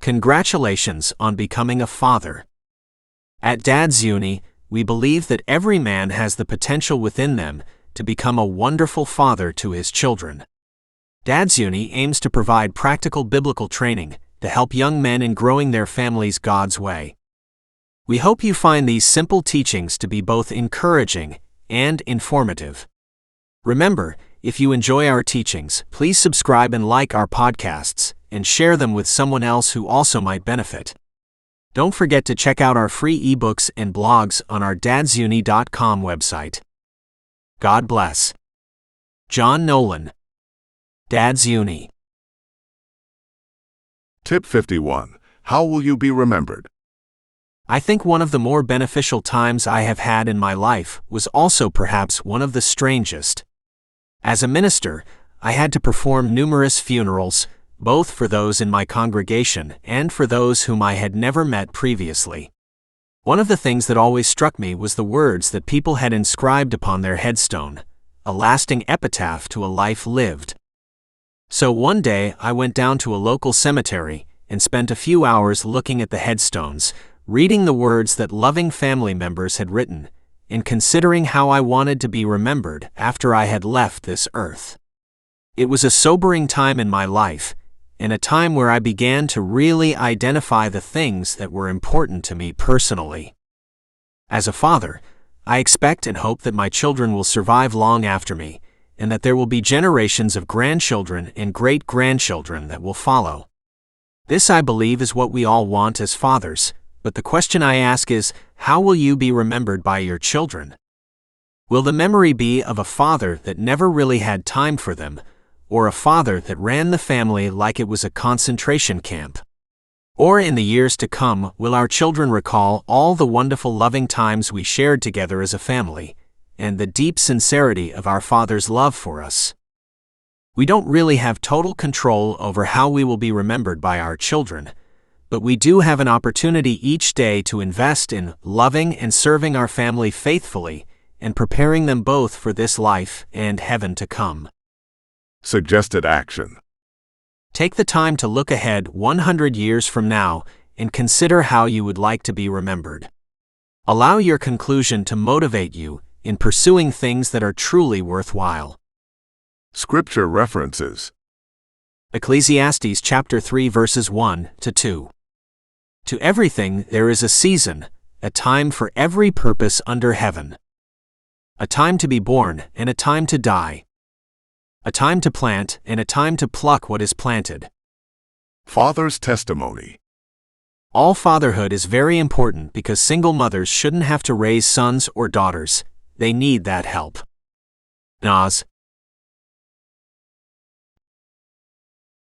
Congratulations on becoming a father. At Dad's Uni, we believe that every man has the potential within them to become a wonderful father to his children. Dad's Uni aims to provide practical biblical training to help young men in growing their families God's way. We hope you find these simple teachings to be both encouraging and informative. Remember, if you enjoy our teachings, please subscribe and like our podcasts, and share them with someone else who also might benefit. Don't forget to check out our free ebooks and blogs on our dadsuni.com website. God bless. John Nolan. Dad's Uni. Tip 51. How will you be remembered? I think one of the more beneficial times I have had in my life was also perhaps one of the strangest. As a minister, I had to perform numerous funerals, both for those in my congregation and for those whom I had never met previously. One of the things that always struck me was the words that people had inscribed upon their headstone, a lasting epitaph to a life lived. So one day I went down to a local cemetery and spent a few hours looking at the headstones, reading the words that loving family members had written, and considering how I wanted to be remembered after I had left this earth. It was a sobering time in my life, and a time where I began to really identify the things that were important to me personally. As a father, I expect and hope that my children will survive long after me, and that there will be generations of grandchildren and great-grandchildren that will follow. This, I believe, is what we all want as fathers, but the question I ask is, how will you be remembered by your children? Will the memory be of a father that never really had time for them, or a father that ran the family like it was a concentration camp? Or in the years to come, will our children recall all the wonderful loving times we shared together as a family, and the deep sincerity of our Father's love for us? We don't really have total control over how we will be remembered by our children, but we do have an opportunity each day to invest in loving and serving our family faithfully and preparing them both for this life and heaven to come. Suggested action. Take the time to look ahead 100 years from now and consider how you would like to be remembered. Allow your conclusion to motivate you in pursuing things that are truly worthwhile. Scripture references. Ecclesiastes chapter 3 verses 1 to 2. To everything there is a season, a time for every purpose under heaven. A time to be born and a time to die. A time to plant and a time to pluck what is planted. Father's testimony. All fatherhood is very important because single mothers shouldn't have to raise sons or daughters. They need that help. Nas,